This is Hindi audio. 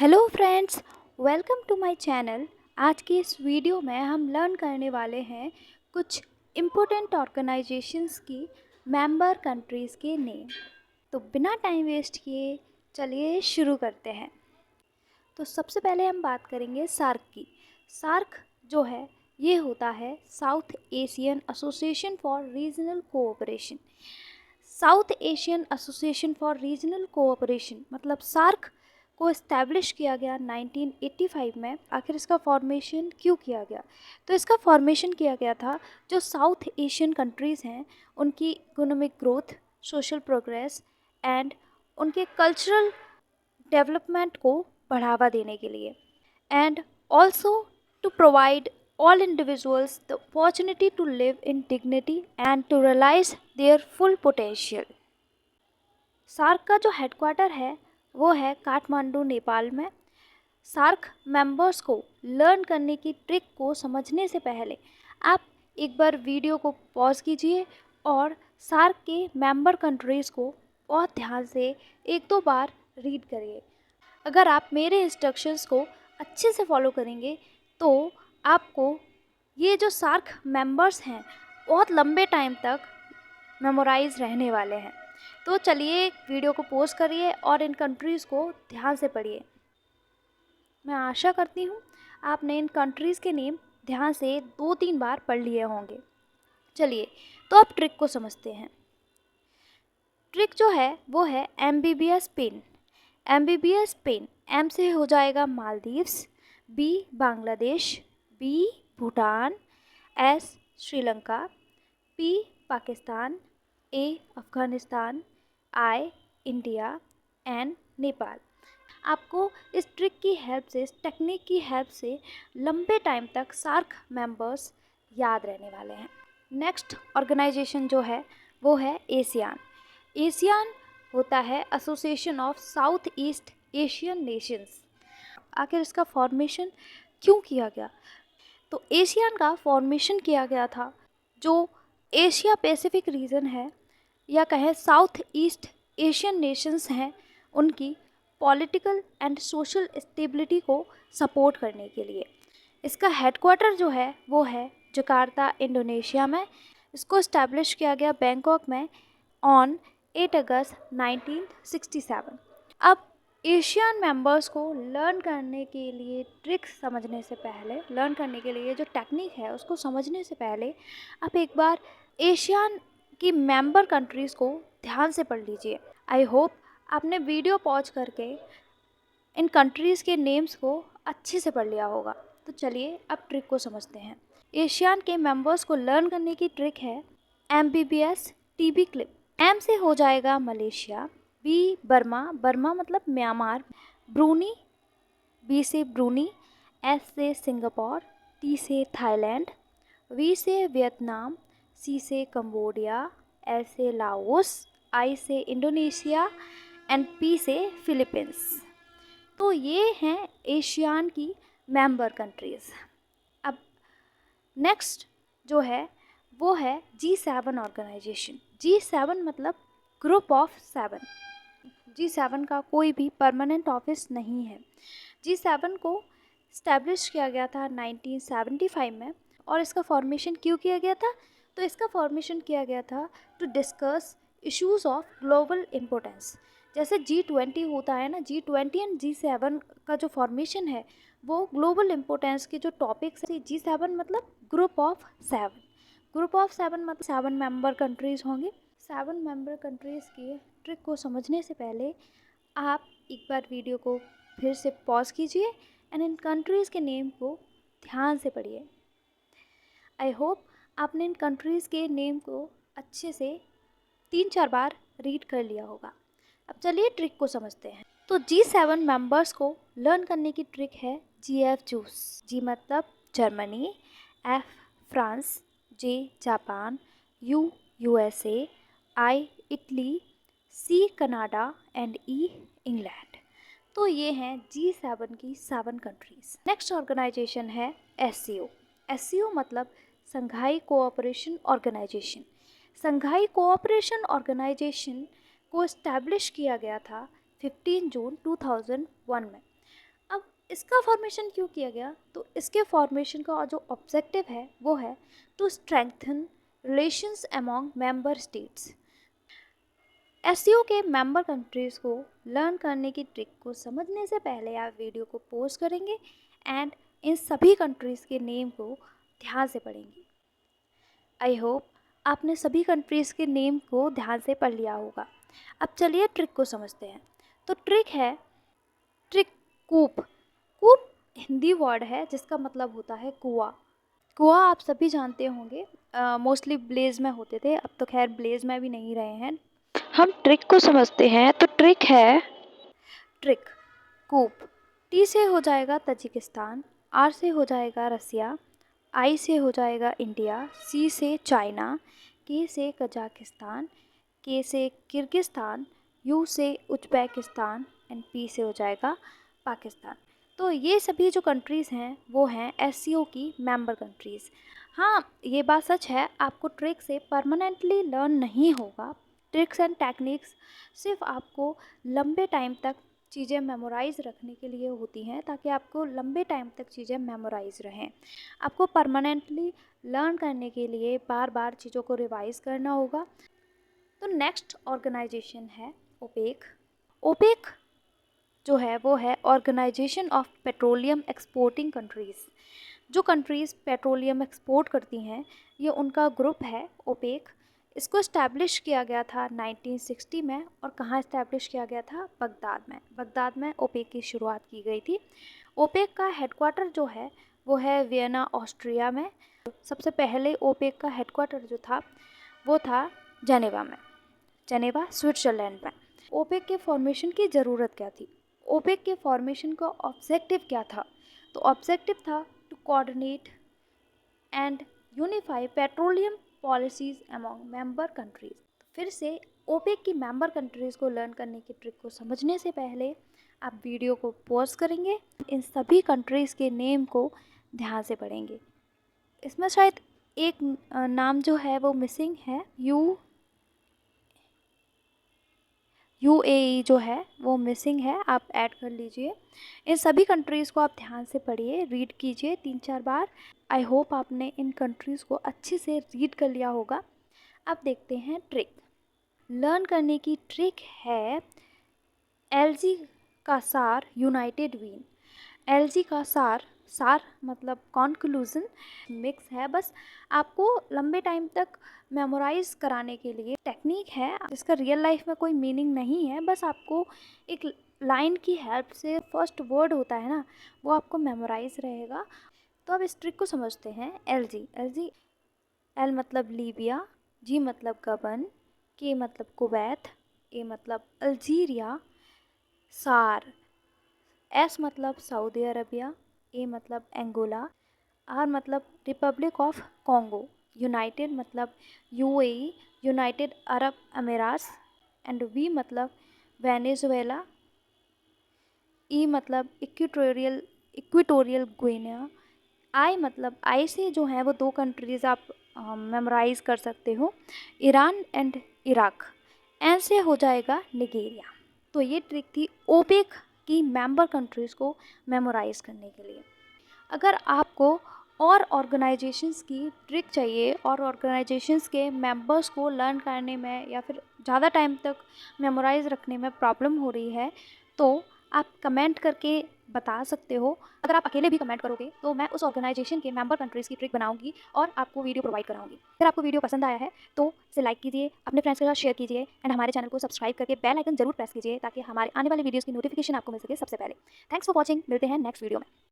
Hello friends, welcome to my channel. आज के इस वीडियो में हम लर्न करने वाले हैं कुछ इम्पोर्टेंट ऑर्गेनाइजेशंस की मेंबर कंट्रीज़ के नेम। तो बिना टाइम वेस्ट किए चलिए शुरू करते हैं। तो सबसे पहले हम बात करेंगे सार्क की। सार्क जो है ये होता है south Asian association for regional cooperation. South Asian association for regional cooperation मतलब सार्क को इस्टेब्लिश किया गया 1985 में। आखिर इसका फॉर्मेशन क्यों किया गया? तो इसका फॉर्मेशन किया गया था जो साउथ एशियन कंट्रीज़ हैं उनकी economic growth, social progress and उनके कल्चरल डेवलपमेंट को बढ़ावा देने के लिए, and also to provide all individuals the opportunity to live in dignity and to realize their full potential। SAARC का जो हेडक्वार्टर है वो है काठमांडू, नेपाल में। सार्क मेंबर्स को लर्न करने की ट्रिक को समझने से पहले आप एक बार वीडियो को पॉज कीजिए और सार्क के मेंबर कंट्रीज़ को बहुत ध्यान से एक दो बार रीड करिए। अगर आप मेरे इंस्ट्रक्शंस को अच्छे से फॉलो करेंगे तो आपको ये जो सार्क मेंबर्स हैं बहुत लंबे टाइम तक मेमोराइज रहने वाले हैं। तो चलिए वीडियो को पॉज करिए और इन कंट्रीज़ को ध्यान से पढ़िए। मैं आशा करती हूँ आपने इन कंट्रीज़ के नेम ध्यान से 2-3 बार पढ़ लिए होंगे। चलिए तो अब ट्रिक को समझते हैं। ट्रिक जो है वो है MBBS pain. MBBS pain, M से हो जाएगा Maldives, B Bangladesh, B Bhutan, S Sri Lanka, P Pakistan, A Afghanistan, I India and Nepal. आपको इस ट्रिक की हेल्प से, इस टेक्निक की हेल्प से लंबे टाइम तक सार्क मेंबर्स याद रहने वाले हैं। नेक्स्ट ऑर्गेनाइजेशन जो है वो है एशियान। एशियान होता है association of south east Asian Nations. आखिर इसका फॉर्मेशन क्यों किया गया? तो एशियान का फॉर्मेशन किया गया था जो एशिया पैसिफिक रीजन है या कहें साउथ ईस्ट एशियन नेशंस हैं उनकी पॉलिटिकल एंड सोशल स्टेबिलिटी को सपोर्ट करने के लिए। इसका हेडक्वार्टर जो है वो है जकार्ता, इंडोनेशिया में। इसको इस्टेब्लिश किया गया बैंकॉक में ऑन 8 अगस्त 1967। अब एशियन मेंबर्स को लर्न करने के लिए ट्रिक समझने से पहले, लर्न करने के लिए जो टेक्निक है उसको समझने से पहले आप एक बार एशियन की मेंबर कंट्रीज़ को ध्यान से पढ़ लीजिए। आई होप आपने वीडियो पॉज करके इन कंट्रीज़ के नेम्स को अच्छे से पढ़ लिया होगा। तो चलिए अब ट्रिक को समझते हैं। एशियन के मेंबर्स को लर्न करने की ट्रिक है एम्बीबियस टीबी क्लिप। एम से हो जाएगा मलेशिया, बी बर्मा, बर्मा मतलब म्यांमार, ब्रूनी, बी से ब्रूनी, एस से सिंगापुर, टी से थाईलैंड, वी से वियतनाम, सी से कंबोडिया, एस से लाओस, आई से इंडोनेशिया एंड पी से फिलीपींस। तो ये हैं एशियान की मेंबर कंट्रीज़। अब नेक्स्ट जो है वो है G7 ऑर्गेनाइजेशन। G7 मतलब ग्रुप ऑफ 7। G7 का कोई भी परमानेंट ऑफिस नहीं है। G7 को इस्टेब्लिश किया गया था 1975 में। और इसका फॉर्मेशन क्यों किया गया था? तो इसका फॉर्मेशन किया गया था to discuss issues of global importance. जैसे G20 होता है ना, G20 एंड G7 का जो फॉर्मेशन है वो ग्लोबल इम्पोर्टेंस के जो टॉपिक्स है। G7 मतलब ग्रुप ऑफ 7। ग्रुप ऑफ 7 मतलब 7 मेंबर कंट्रीज़ होंगे। 7 मेंबर कंट्रीज़ की ट्रिक को समझने से पहले आप एक बार वीडियो को फिर से पॉज कीजिए एंड इन कंट्रीज़ के नेम को ध्यान से पढ़िए। आई होप आपने इन कंट्रीज़ के नेम को अच्छे से 3-4 बार रीड कर लिया होगा। अब चलिए ट्रिक को समझते हैं। तो G7 मेंबर्स को लर्न करने की ट्रिक है GF जूस। G मतलब Germany, F France, J Japan, U USA, I Italy, C Canada and E England. तो ये हैं G7 की 7 कंट्रीज़। नेक्स्ट ऑर्गेनाइजेशन है SCO। SCO मतलब संघाई कोऑपरेशन ऑर्गेनाइजेशन। संघाई कोऑपरेशन ऑर्गेनाइजेशन को इस्टेब्लिश किया गया था 15 जून 2001 में। इसका फॉर्मेशन क्यों किया गया? तो इसके फॉर्मेशन का जो ऑब्जेक्टिव है वो है to strengthen relations among member states. SCO के मेंबर कंट्रीज़ को लर्न करने की ट्रिक को समझने से पहले आप वीडियो को पॉज करेंगे एंड इन सभी कंट्रीज़ के नेम को ध्यान से पढ़ेंगे। आई होप आपने सभी कंट्रीज़ के नेम को ध्यान से पढ़ लिया होगा। अब चलिए ट्रिक को समझते हैं। तो ट्रिक है ट्रिक कूप। कूप हिंदी वर्ड है जिसका मतलब होता है कुआं। कुआं आप सभी जानते होंगे, मोस्टली ब्लेज में होते थे, अब तो खैर ब्लेज में भी नहीं रहे हैं। हम ट्रिक को समझते हैं। तो ट्रिक है ट्रिक कूप। टी से हो जाएगा तजिकिस्तान, आर से हो जाएगा रसिया, आई से हो जाएगा इंडिया, सी से चाइना, के से कजाकिस्तान, के से किर्गिस्तान, यू से उज्बेकिस्तान एंड पी से हो जाएगा पाकिस्तान। तो ये सभी जो कंट्रीज़ हैं वो हैं एससीओ की मेंबर कंट्रीज़। हाँ, ये बात सच है, आपको ट्रिक से परमानेंटली लर्न नहीं होगा। ट्रिक्स एंड टेक्निक्स सिर्फ आपको लंबे टाइम तक चीज़ें मेमोराइज़ रखने के लिए होती हैं, ताकि आपको लंबे टाइम तक चीज़ें मेमोराइज़ रहें। आपको परमानेंटली लर्न करने के लिए बार बार चीज़ों को रिवाइज़ करना होगा। तो नेक्स्ट ऑर्गेनाइजेशन है ओपेक। ओपेक जो है वो है organisation of petroleum exporting countries. जो कंट्रीज़ पेट्रोलियम एक्सपोर्ट करती हैं ये उनका ग्रुप है ओपेक। इसको इस्टेब्लिश किया गया था 1960 में। और कहाँ इस्टेब्लिश किया गया था? बगदाद में। बगदाद में ओपेक की शुरुआत की गई थी। ओपेक का हेडक्वार्टर जो है वो है वियना, ऑस्ट्रिया में। सबसे पहले ओपेक का हेडक्वार्टर जो था वो था जेनेवा में, जेनेवा स्विट्ज़रलैंड में। ओपेक के फॉर्मेशन की ज़रूरत क्या थी? ओपेक के फॉर्मेशन का ऑब्जेक्टिव क्या था? तो ऑब्जेक्टिव था to coordinate and unify petroleum policies among member countries. फिर से ओपेक की मेंबर कंट्रीज़ को लर्न करने की ट्रिक को समझने से पहले आप वीडियो को पॉज करेंगे, इन सभी कंट्रीज़ के नेम को ध्यान से पढ़ेंगे। इसमें शायद एक नाम जो है वो मिसिंग है, यूएई जो है वो मिसिंग है, आप ऐड कर लीजिए। इन सभी कंट्रीज़ को आप ध्यान से पढ़िए, रीड कीजिए 3-4 बार। आई होप आपने इन कंट्रीज़ को अच्छे से रीड कर लिया होगा। अब देखते हैं ट्रिक। लर्न करने की ट्रिक है एलजी का सार यूनाइटेड वीन। एलजी का सार, सार मतलब कॉन्क्लूज़न, मिक्स है। बस आपको लंबे टाइम तक मेमोराइज़ कराने के लिए टेक्निक है, इसका रियल लाइफ में कोई मीनिंग नहीं है। बस आपको एक लाइन की हेल्प से फर्स्ट वर्ड होता है ना, वो आपको मेमोराइज़ रहेगा। तो अब इस ट्रिक को समझते हैं। एलजी, एल मतलब लीबिया, जी मतलब गबन, के मतलब कुवैत, ए मतलब अल्जीरिया, सार, एस मतलब सऊदी अरबिया, ए मतलब एंगोला, आर मतलब रिपब्लिक ऑफ कॉन्गो, यूनाइटेड मतलब यूएई, यूनाइटेड अरब अमीरात एंड वी मतलब वेनेजुएला, ई मतलब इक्वेटोरियल गिनिया, आई मतलब आई से जो है वो 2 कंट्रीज़ आप मेमोराइज़ कर सकते हो, ईरान एंड इराक। एन से हो जाएगा निगेरिया। तो ये ट्रिक थी ओपेक की मेंबर कंट्रीज़ को मेमोराइज़ करने के लिए। अगर आपको और ऑर्गेनाइजेशंस की ट्रिक चाहिए और ऑर्गेनाइजेशंस के मेंबर्स को लर्न करने में या फिर ज़्यादा टाइम तक मेमोराइज़ रखने में प्रॉब्लम हो रही है, तो आप कमेंट करके बता सकते हो। अगर आप अकेले भी कमेंट करोगे तो मैं उस ऑर्गेनाइजेशन के मेंबर कंट्रीज़ की ट्रिक बनाऊंगी और आपको वीडियो प्रोवाइड कराऊंगी। अगर आपको वीडियो पसंद आया है तो इसे लाइक कीजिए, अपने फ्रेंड्स के साथ शेयर कीजिए एंड हमारे चैनल को सब्सक्राइब करके बेल आइकन जरूर प्रेस कीजिए ताकि हमारे आने वाले वीडियोज़ की नोटिफिकेशन आपको मिल सके सबसे पहले। थैंक्स फॉर वॉचिंग, मिलते हैं नेक्स्ट वीडियो में।